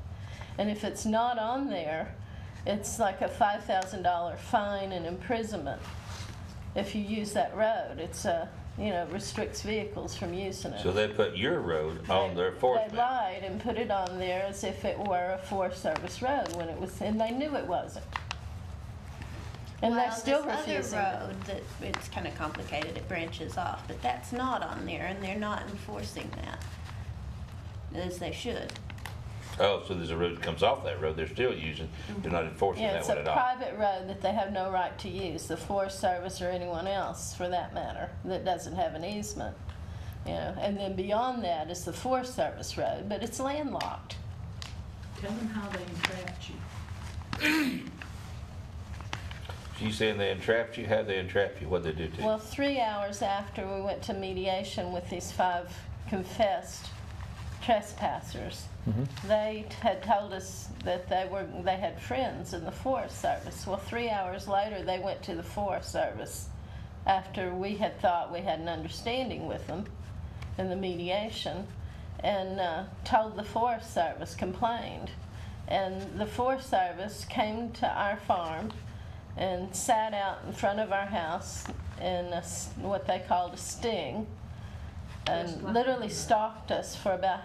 And if it's not on there, it's like a $5,000 fine and imprisonment if you use that road. It's you know, restricts vehicles from using it. So they put your road on their forest They map. lied and put it on there as if it were a Forest Service road when it was, and they knew it wasn't. And they're still refusing. This other road that, it's kind of complicated, it branches off, but that's not on there, and they're not enforcing that as they should. Oh, so there's a road that comes off that road they're still using. They're not enforcing Yeah, that it's one a at all. private road that they have no right to use, the Forest Service or anyone else for that matter, that doesn't have an easement. You know, and then beyond that is the Forest Service road, but it's landlocked. Tell them how they entrapped you. She's saying they entrapped you? How'd they entrap you? What'd they do to you? Well, 3 hours after we went to mediation with these 5 confessed trespassers, they had told us that they had friends in the Forest Service. Well, 3 hours later, they went to the Forest Service after we had thought we had an understanding with them in the mediation, and told the Forest Service, complained. And the Forest Service came to our farm and sat out in front of our house in what they called a sting, and literally stalked us for about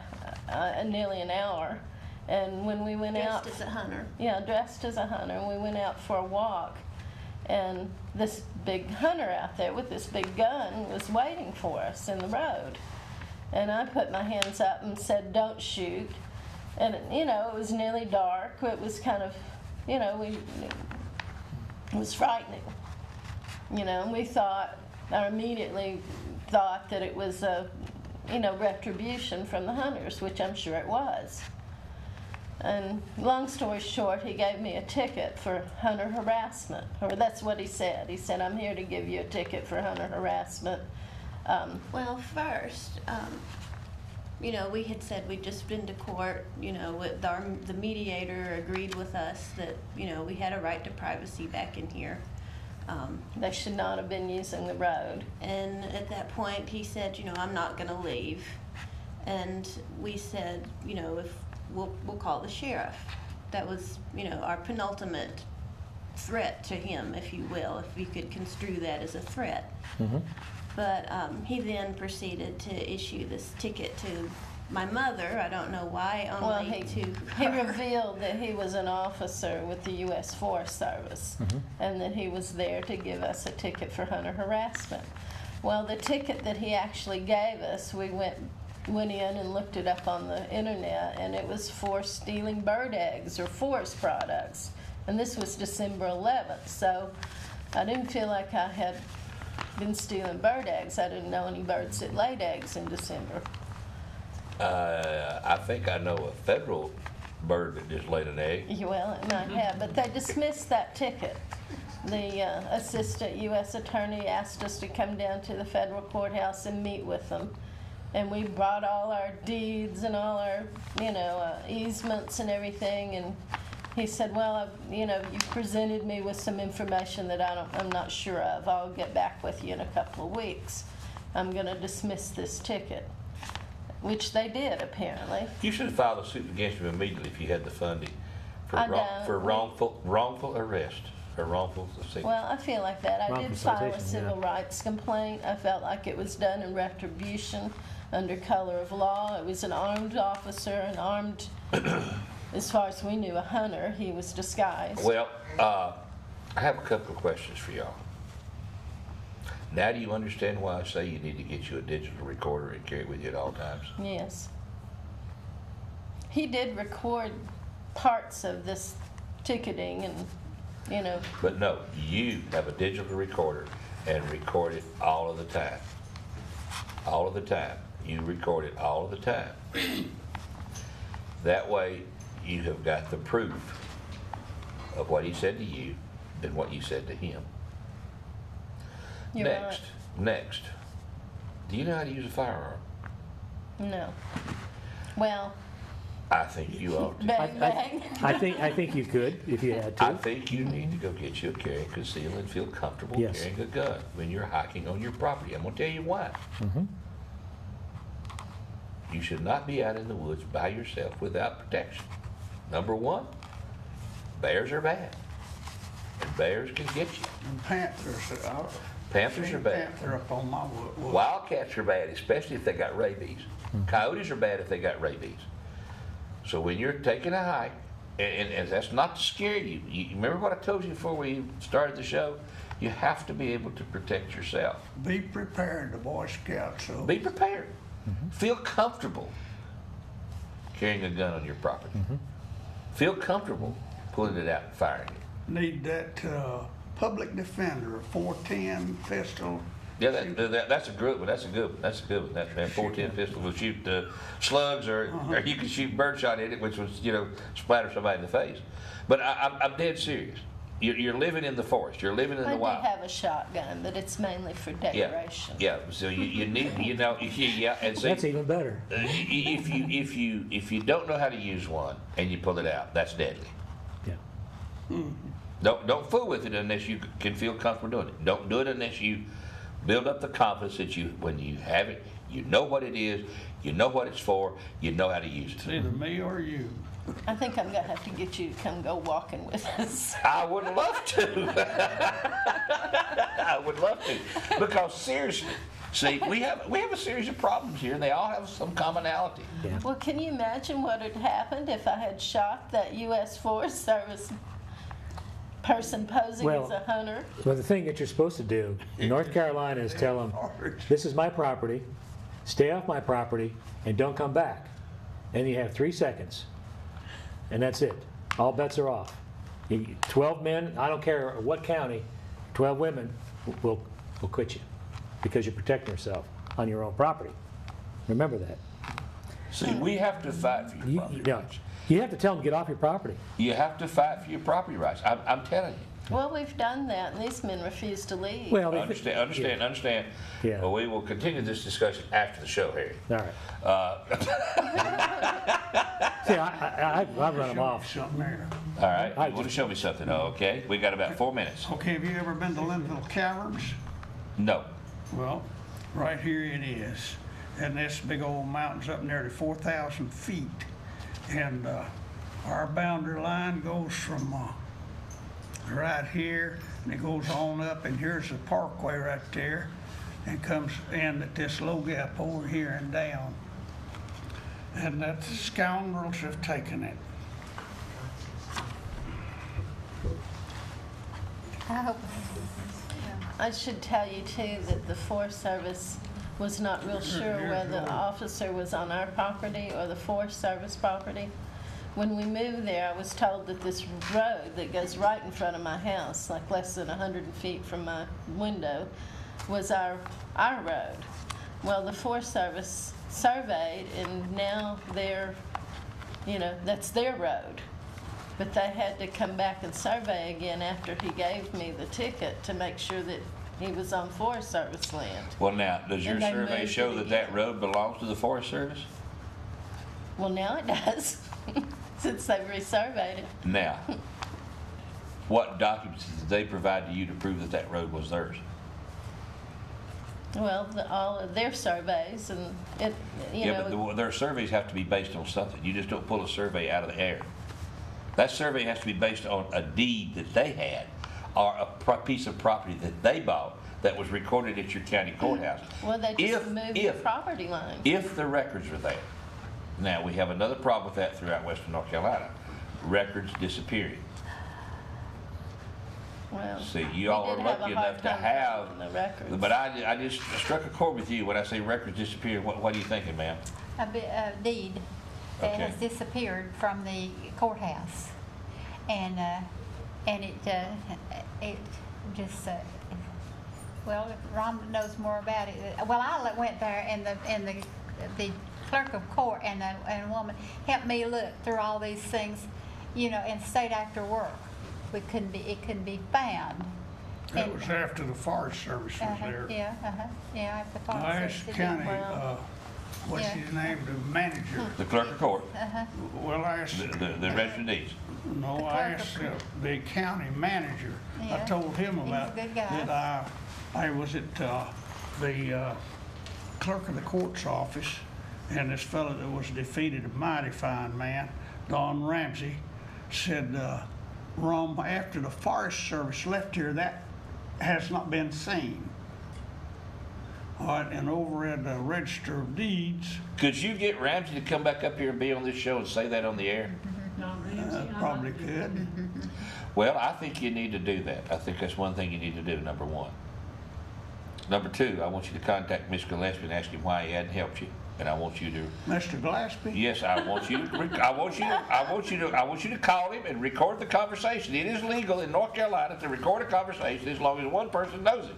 nearly an hour. And when we went out, Dressed as a hunter. yeah, dressed as a hunter, and we went out for a walk, and this big hunter out there with this big gun was waiting for us in the road. And I put my hands up and said, "Don't shoot." And you know, it was nearly dark. It was kind of, you know, it was frightening. You know, and we thought, or immediately thought that it was a, you know, retribution from the hunters, which I'm sure it was. And long story short, he gave me a ticket for hunter harassment, or that's what he said. He said, "I'm here to give you a ticket for hunter harassment." Well, first, you know, we had said we'd just been to court, you know, with the mediator agreed with us that, you know, we had a right to privacy back in here. They should not have been using the road. And at that point, he said, you know, I'm not gonna leave. And we said, you know, if we'll call the sheriff. That was, you know, our penultimate threat to him, if you will, if you could construe that as a threat. But he then proceeded to issue this ticket to my mother. I don't know why, only to He her. revealed that he was an officer with the U.S. Forest Service and that he was there to give us a ticket for hunter harassment. Well, the ticket that he actually gave us, we went in and looked it up on the internet, and it was for stealing bird eggs or forest products. And this was December 11th, so I didn't feel like I had been stealing bird eggs. I didn't know any birds that laid eggs in December. I think I know a federal bird that just laid an egg. Well, it might have, but they dismissed that ticket. The assistant U.S. attorney asked us to come down to the federal courthouse and meet with them. And we brought all our deeds and all our, you know, easements and everything. And he said, well, you know, you presented me with some information that I'm not sure of. I'll get back with you in a couple of weeks. I'm going to dismiss this ticket, which they did, apparently. You should have filed a suit against him immediately if you had the funding I don't. for wrongful arrest or wrongful signature. Well, I feel like that. I Wrongful did file a citation, civil yeah. rights complaint. I felt like it was done in retribution under color of law. It was an armed officer, an armed, as far as we knew, a hunter. He was disguised. Well, I have a couple of questions for y'all. Now do you understand why I say you need to get you a digital recorder and carry it with you at all times? Yes. He did record parts of this ticketing and, you know, But no, you have a digital recorder and record it all of the time. All of the time. You record it all of the time. That way, you have got the proof of what he said to you and what you said to him. you're Next. Do you know how to use a firearm? right. No. Well, I think you ought to. bang, bang. I think you could if you had I to. think you need to go get you a carry and conceal and feel comfortable Yes. carrying a gun when you're hiking on your property. I'm gonna tell you why. You should not be out in the woods by yourself without protection. Number one, bears are bad. And bears can get you. And panthers, Panthers are bad. Panther up on my wood. Wildcats are bad, especially if they got rabies. Coyotes are bad if they got rabies. So when you're taking a hike, and that's not to scare you. You remember what I told you before we started the show? You have to be able to protect yourself. Be prepared, the Boy Scouts. So Be prepared. Feel comfortable carrying a gun on your property. Feel comfortable pulling it out and firing it. need that public defender, 410 pistol. Yeah, that's a good one. That's a good one. That's a good one. That 410 pistol will shoot slugs, or you can shoot birdshot in it, which was, you know, splatter somebody in the face. But I'm dead serious. You're living in the forest. You're living in I the do wild. have a shotgun, but it's mainly for Yeah, decoration. yeah. So you need, you know, yeah. And see, That's even better. if you don't know how to use one and you pull it out, that's deadly. Yeah. Don't fool with it unless you can feel comfortable doing it. Don't do it unless you build up the confidence that when you have it, you know what it is, you know what it's for, you know how to use It's it. either me or you. I think I'm gonna have to get you to come go walking with us. I would love to. I would love to, because seriously, see, we have a series of problems here, and they all have some commonality. Yeah. Well, can you imagine what had happened if I had shot that U.S. Forest Service person posing Well- as a hunter? Well, the thing that you're supposed to do in North Carolina is tell them, this is my property, stay off my property, and don't come back. And you have 3 seconds. And that's it. All bets are off. 12 men, I don't care what county, 12 women will quit you because you're protecting yourself on your own property. Remember that. See, we have to fight for your You, property you, know, rights. you have to tell them to get off your property. You have to fight for your property rights. I'm telling you. Well, we've done that, and these men refuse to leave. Well, if it- Understand. Yeah. Well, we will continue this discussion after the show, Harry. All right. See, I run them Show off. you something there. All right, you want to show me something? Oh, okay, we got about 4 minutes. Okay, have you ever been to Linville Caverns? No. Well, right here it is. And this big old mountain's up nearly 4,000 feet. And our boundary line goes from right here, and it goes on up, and here's the parkway right there, and comes in at this low gap over here and down. And that the scoundrels have taken it. I hope, I should tell you too that the Forest Service was not real sure whether the officer was on our property or the Forest Service property. When we moved there, I was told that this road that goes right in front of my house, like less than 100 feet from my window, was our road. Well, the Forest Service surveyed, and now they're, that's their road. But they had to come back and survey again after he gave me the ticket to make sure that he was on Forest Service land. Well, now, does your And they survey moved show it that that again. road belongs to the Forest Service? Well, now it does, since they've resurveyed it. Now, what documents did they provide to you to prove that that road was theirs? Well, all of their surveys, and it, Yeah, but their surveys have to be based on something. You just don't pull a survey out of the air. That survey has to be based on a deed that they had, or a piece of property that they bought that was recorded at your county courthouse. well, they just moved the property line. If the records are there. Now, we have another problem with that throughout western North Carolina. Records disappearing. Well, See, we you all are did have a lucky hard enough to time have, finding the records. but I just struck a chord with you when I say records disappearing. What are you thinking, ma'am? a deed that Okay. has disappeared from the courthouse. And it just, well, Ron knows more about it. Well, I went there, and the clerk of court and a woman helped me look through all these things, and stayed after work. It couldn't be found. That And- was after the Forest Service was there. Yeah, at the I Forest asked Service the did county, well. what's Yeah. his name, the manager. The clerk of court, Well, I asked, the registered deeds. no, I clerk asked of the county manager. I Yeah. told him He's a about good guy. that I was at the clerk of the court's office, and this fellow that was defeated, a mighty fine man, Don Ramsey, said, Ron, after the Forest Service left here, that has not been seen. All right, and over at the Register of Deeds, Could you get Ramsey to come back up here and be on this show and say that on the air? Don Ramsey, I probably like it. could. Well, I think you need to do that. I think that's one thing you need to do, number one. Number two, I want you to contact Mr. Gillespie and ask him why he hadn't helped you. And I want you to, Mr. Glaspie? yes, I want you to call him and record the conversation. It is legal in North Carolina to record a conversation as long as one person knows it.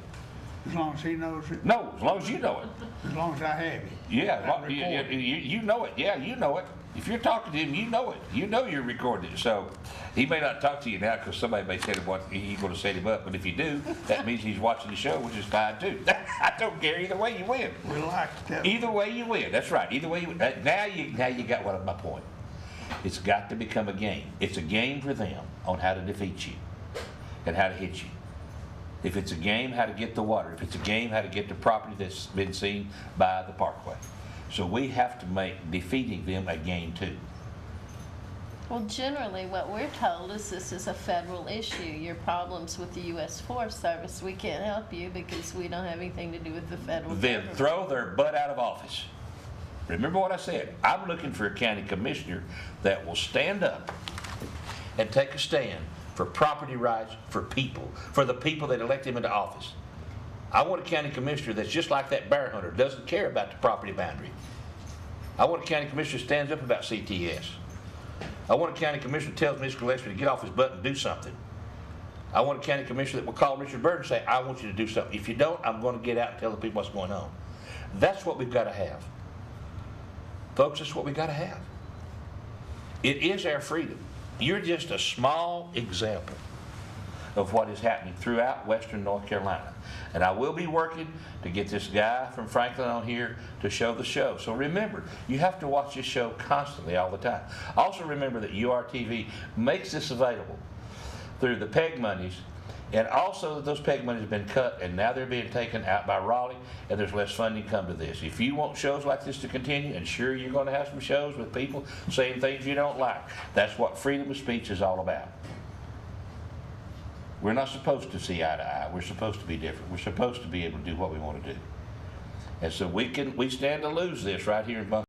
As long as he knows it, No, as long as you know it. as long as I have it. Yeah, That you recording. know it. Yeah, you know it. If you're talking to him, you know it. You know you're recording it. So he may not talk to you now because somebody may say what he's going to set him up. But if you do, that means he's watching the show, which is fine too. I don't care. Either way, you win. We like that. Either way, you win. That's right. Either way, you win. Now you got one of my point. It's got to become a game. It's a game for them on how to defeat you and how to hit you. If it's a game, how to get the water. If it's a game, how to get the property that's been seen by the parkway. So we have to make defeating them a game too. Well, generally, what we're told is this is a federal issue. Your problems with the U.S. Forest Service, we can't help you because we don't have anything to do with the federal Then government. throw their butt out of office. Remember what I said. I'm looking for a county commissioner that will stand up and take a stand for property rights for people, for the people that elect him into office. I want a county commissioner that's just like that bear hunter, doesn't care about the property boundary. I want a county commissioner that stands up about CTS. I want a county commissioner that tells Mr. Gillespie to get off his butt and do something. I want a county commissioner that will call Richard Byrd and say, I want you to do something. If you don't, I'm going to get out and tell the people what's going on. That's what we've got to have. Folks, that's what we got to have. It is our freedom. You're just a small example of what is happening throughout Western North Carolina. And I will be working to get this guy from Franklin on here to show the show. So remember, you have to watch this show constantly all the time. Also remember that URTV makes this available through the PEG monies, and also that those PEG monies have been cut and now they're being taken out by Raleigh, and there's less funding come to this. If you want shows like this to continue, and sure you're going to have some shows with people saying things you don't like, that's what freedom of speech is all about. We're not supposed to see eye to eye. We're supposed to be different. We're supposed to be able to do what we want to do. And so we stand to lose this right here in Bunker.